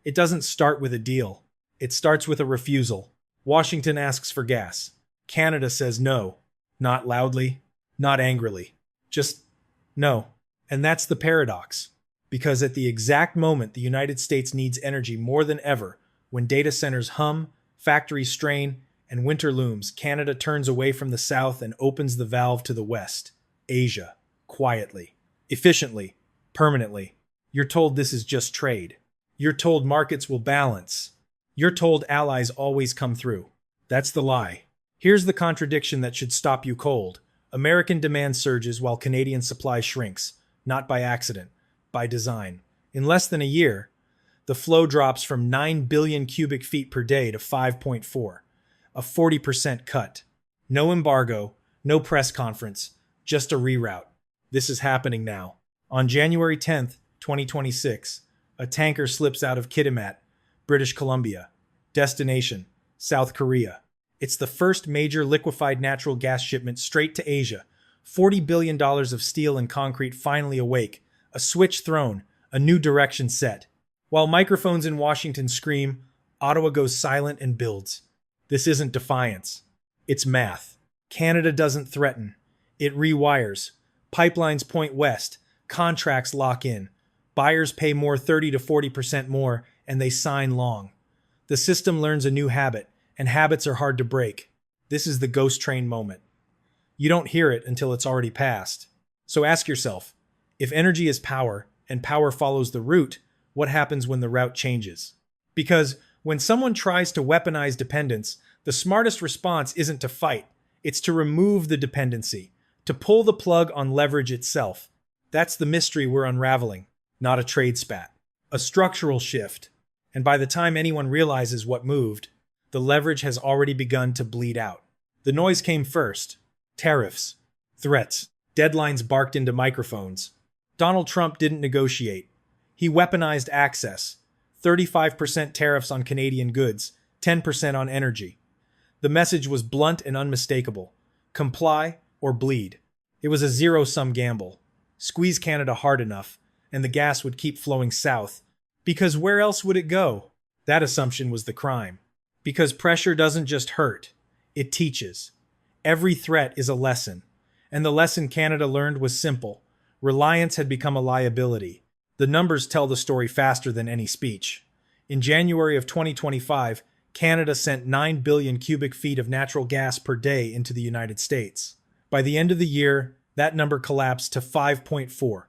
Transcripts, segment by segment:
It doesn't start with a deal. It starts with a refusal. Washington asks for gas. Canada says no. Not loudly, not angrily. Just no. And that's the paradox. Because at the exact moment the United States needs energy more than ever, when data centers hum, factories strain, and winter looms, Canada turns away from the south and opens the valve to the west. Asia. Quietly. Efficiently. Permanently. You're told this is just trade. You're told markets will balance. You're told allies always come through. That's the lie. Here's the contradiction that should stop you cold. American demand surges while Canadian supply shrinks, not by accident, by design. In less than a year, the flow drops from 9 billion cubic feet per day to 5.4, a 40% cut. No embargo, no press conference, just a reroute. This is happening now. On January 10th, 2026, a tanker slips out of Kitimat, British Columbia. Destination, South Korea. It's the first major liquefied natural gas shipment straight to Asia. $40 billion of steel and concrete finally awake. A switch thrown, a new direction set. While microphones in Washington scream, Ottawa goes silent and builds. This isn't defiance. It's math. Canada doesn't threaten. It rewires. Pipelines point west. Contracts lock in. Buyers pay more 30 to 40% more, and they sign long. The system learns a new habit, and habits are hard to break. This is the ghost train moment. You don't hear it until it's already passed. So ask yourself, if energy is power, and power follows the route, what happens when the route changes? Because when someone tries to weaponize dependence, the smartest response isn't to fight. It's to remove the dependency, to pull the plug on leverage itself. That's the mystery we're unraveling, not a trade spat. A structural shift. And by the time anyone realizes what moved, the leverage has already begun to bleed out. The noise came first. Tariffs. Threats. Deadlines barked into microphones. Donald Trump didn't negotiate. He weaponized access. 35% tariffs on Canadian goods, 10% on energy. The message was blunt and unmistakable. Comply or bleed. It was a zero-sum gamble. Squeeze Canada hard enough, and the gas would keep flowing south. Because where else would it go? That assumption was the crime. Because pressure doesn't just hurt, it teaches. Every threat is a lesson. And the lesson Canada learned was simple. Reliance had become a liability. The numbers tell the story faster than any speech. In January of 2025, Canada sent 9 billion cubic feet of natural gas per day into the United States. By the end of the year, that number collapsed to 5.4,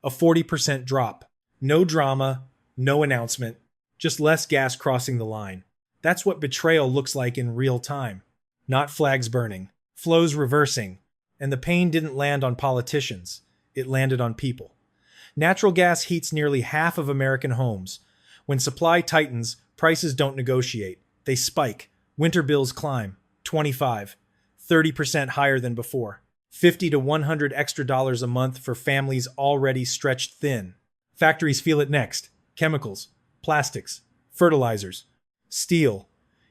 a 40% drop. No drama, no announcement, just less gas crossing the line. That's what betrayal looks like in real time. Not flags burning, flows reversing, and the pain didn't land on politicians. It landed on people. Natural gas heats nearly half of American homes. When supply tightens, prices don't negotiate. They spike. Winter bills climb. 25, 30% higher than before. 50 to 100 extra dollars a month for families already stretched thin. Factories feel it next. Chemicals, plastics, fertilizers, steel.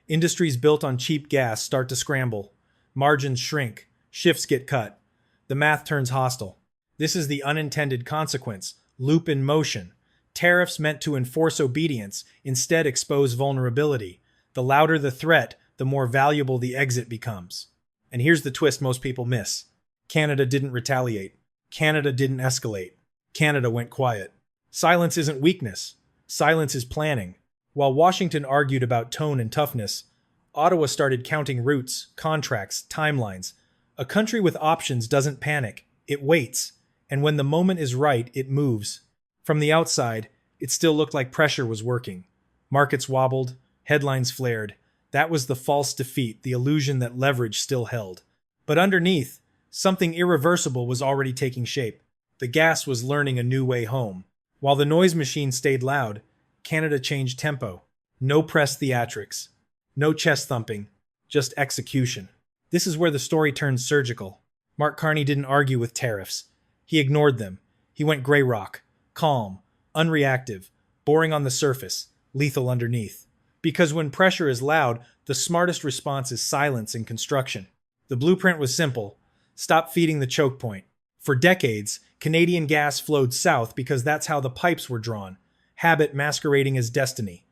Industries built on cheap gas start to scramble. Margins shrink. Shifts get cut. The math turns hostile. This is the unintended consequence. Loop in motion. Tariffs meant to enforce obedience instead expose vulnerability. The louder the threat, the more valuable the exit becomes. And here's the twist most people miss. Canada didn't retaliate. Canada didn't escalate. Canada went quiet. Silence isn't weakness. Silence is planning. While Washington argued about tone and toughness, Ottawa started counting routes, contracts, timelines. A country with options doesn't panic. It waits. And when the moment is right, it moves. From the outside, it still looked like pressure was working. Markets wobbled, headlines flared. That was the false defeat, the illusion that leverage still held. But underneath, something irreversible was already taking shape. The gas was learning a new way home. While the noise machine stayed loud, Canada changed tempo. No press theatrics. No chest thumping. Just execution. This is where the story turns surgical. Mark Carney didn't argue with tariffs. He ignored them. He went gray rock. Calm. Unreactive. Boring on the surface. Lethal underneath. Because when pressure is loud, the smartest response is silence and construction. The blueprint was simple. Stop feeding the choke point. For decades, Canadian gas flowed south because that's how the pipes were drawn. Habit masquerading as destiny.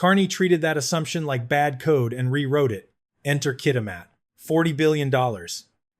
Carney treated that assumption like bad code and rewrote it. Enter Kitimat. $40 billion.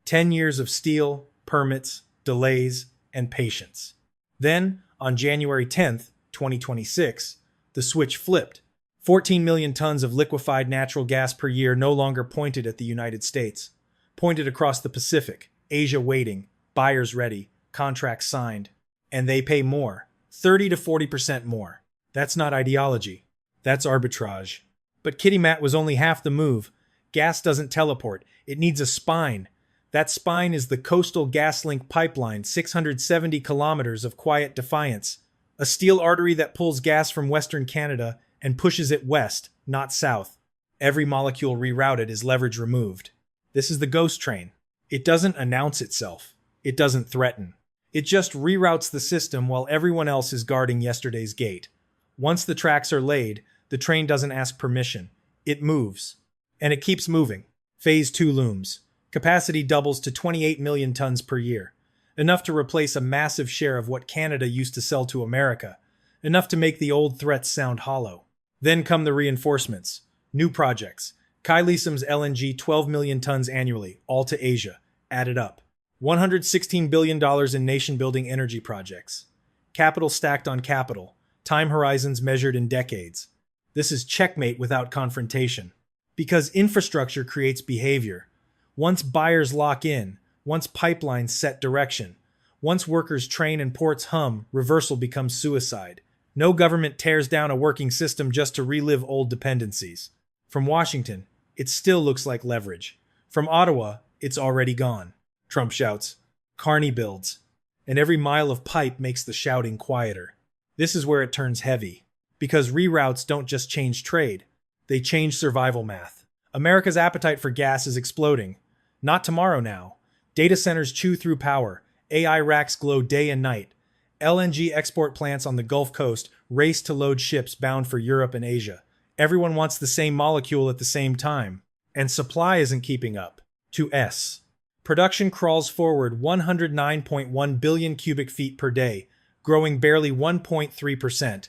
10 years of steel, permits, delays, and patience. Then, on January 10th, 2026, the switch flipped. 14 million tons of liquefied natural gas per year no longer pointed at the United States. Pointed across the Pacific, Asia waiting, buyers ready, contracts signed. And they pay more. 30 to 40% more. That's not ideology. That's arbitrage. But Kitimat was only half the move. Gas doesn't teleport. It needs a spine. That spine is the Coastal GasLink pipeline, 670 kilometers of quiet defiance. A steel artery that pulls gas from Western Canada and pushes it west, not south. Every molecule rerouted is leverage removed. This is the ghost train. It doesn't announce itself. It doesn't threaten. It just reroutes the system while everyone else is guarding yesterday's gate. Once the tracks are laid, the train doesn't ask permission. It moves. And it keeps moving. Phase 2 looms. Capacity doubles to 28 million tons per year. Enough to replace a massive share of what Canada used to sell to America. Enough to make the old threats sound hollow. Then come the reinforcements. New projects. Kailism's LNG 12 million tons annually, all to Asia. Added up. $116 billion in nation-building energy projects. Capital stacked on capital. Time horizons measured in decades. This is checkmate without confrontation. Because infrastructure creates behavior. Once buyers lock in, once pipelines set direction, once workers train and ports hum, reversal becomes suicide. No government tears down a working system just to relive old dependencies. From Washington, it still looks like leverage. From Ottawa, it's already gone. Trump shouts. Carney builds. And every mile of pipe makes the shouting quieter. This is where it turns heavy. Because reroutes don't just change trade. They change survival math. America's appetite for gas is exploding. Not tomorrow now. Data centers chew through power. AI racks glow day and night. LNG export plants on the Gulf Coast race to load ships bound for Europe and Asia. Everyone wants the same molecule at the same time. And supply isn't keeping up. To S. Production crawls forward 109.1 billion cubic feet per day, growing barely 1.3%.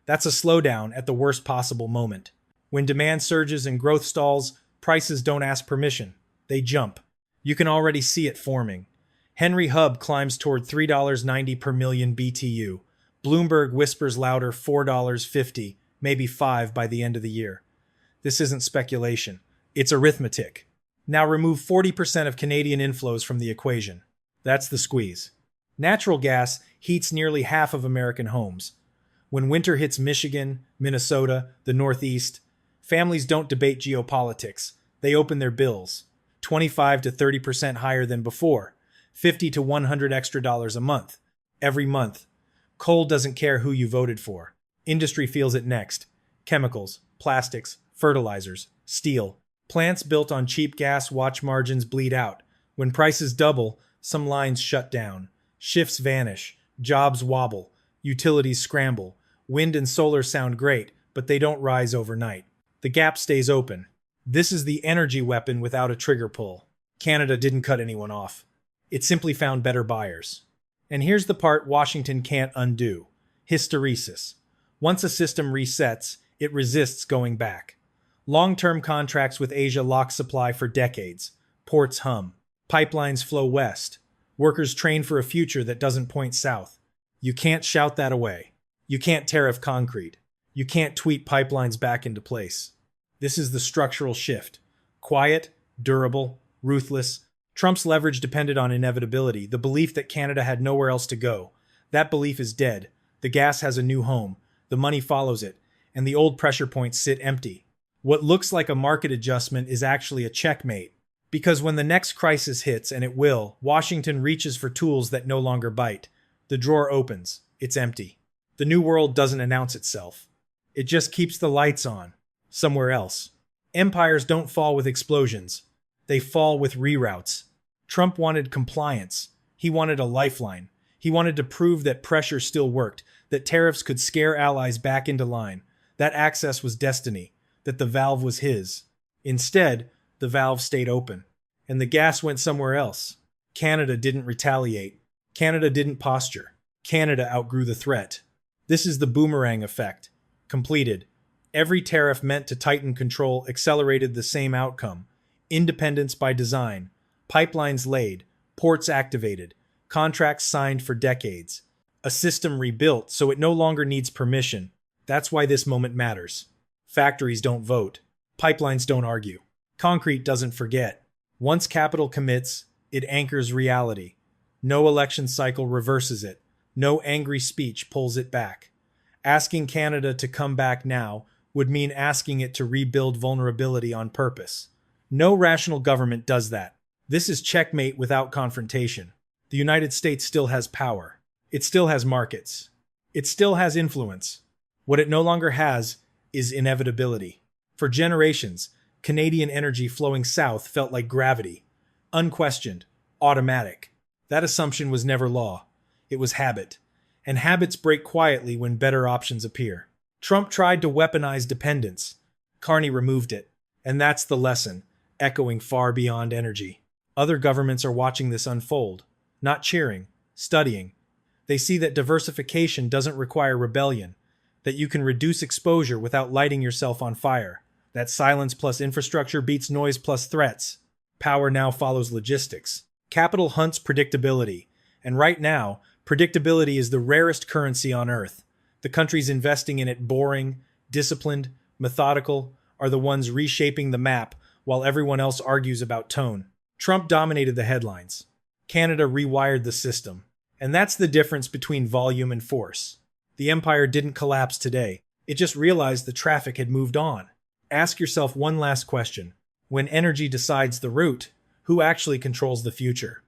That's a slowdown at the worst possible moment. When demand surges and growth stalls, prices don't ask permission. They jump. You can already see it forming. Henry Hub climbs toward $3.90 per million BTU. Bloomberg whispers louder $4.50, maybe $5 by the end of the year. This isn't speculation. It's arithmetic. Now remove 40% of Canadian inflows from the equation. That's the squeeze. Natural gas heats nearly half of American homes. When winter hits Michigan, Minnesota, the Northeast, families don't debate geopolitics. They open their bills. 25 to 30% higher than before. 50 to 100 extra dollars a month. Every month. Coal doesn't care who you voted for. Industry feels it next. Chemicals, plastics, fertilizers, steel. Plants built on cheap gas watch margins bleed out. When prices double, some lines shut down. Shifts vanish. Jobs wobble. Utilities scramble. Wind and solar sound great, but they don't rise overnight. The gap stays open. This is the energy weapon without a trigger pull. Canada didn't cut anyone off. It simply found better buyers. And here's the part Washington can't undo. Hysteresis. Once a system resets, it resists going back. Long-term contracts with Asia lock supply for decades. Ports hum. Pipelines flow west. Workers train for a future that doesn't point south. You can't shout that away. You can't tariff concrete. You can't tweet pipelines back into place. This is the structural shift. Quiet, durable, ruthless. Trump's leverage depended on inevitability, the belief that Canada had nowhere else to go. That belief is dead. The gas has a new home. The money follows it. And the old pressure points sit empty. What looks like a market adjustment is actually a checkmate. Because when the next crisis hits, and it will, Washington reaches for tools that no longer bite. The drawer opens. It's empty. The new world doesn't announce itself. It just keeps the lights on. Somewhere else. Empires don't fall with explosions. They fall with reroutes. Trump wanted compliance. He wanted a lifeline. He wanted to prove that pressure still worked, that tariffs could scare allies back into line, that access was destiny, that the valve was his. Instead, the valve stayed open, and the gas went somewhere else. Canada didn't retaliate. Canada didn't posture. Canada outgrew the threat. This is the boomerang effect. Completed. Every tariff meant to tighten control accelerated the same outcome: independence by design, pipelines laid, ports activated, contracts signed for decades, a system rebuilt so it no longer needs permission. That's why this moment matters. Factories don't vote. Pipelines don't argue. Concrete doesn't forget. Once capital commits, it anchors reality. No election cycle reverses it. No angry speech pulls it back. Asking Canada to come back now would mean asking it to rebuild vulnerability on purpose. No rational government does that. This is checkmate without confrontation. The United States still has power. It still has markets. It still has influence. What it no longer has is inevitability. For generations, Canadian energy flowing south felt like gravity. Unquestioned, automatic. That assumption was never law. It was habit. And habits break quietly when better options appear. Trump tried to weaponize dependence. Carney removed it. And that's the lesson, echoing far beyond energy. Other governments are watching this unfold, not cheering, studying. They see that diversification doesn't require rebellion, that you can reduce exposure without lighting yourself on fire, that silence plus infrastructure beats noise plus threats. Power now follows logistics. Capital hunts predictability. And right now, predictability is the rarest currency on earth. The countries investing in it, boring, disciplined, methodical, are the ones reshaping the map while everyone else argues about tone. Trump dominated the headlines. Canada rewired the system. And that's the difference between volume and force. The empire didn't collapse today. It just realized the traffic had moved on. Ask yourself one last question. When energy decides the route, who actually controls the future?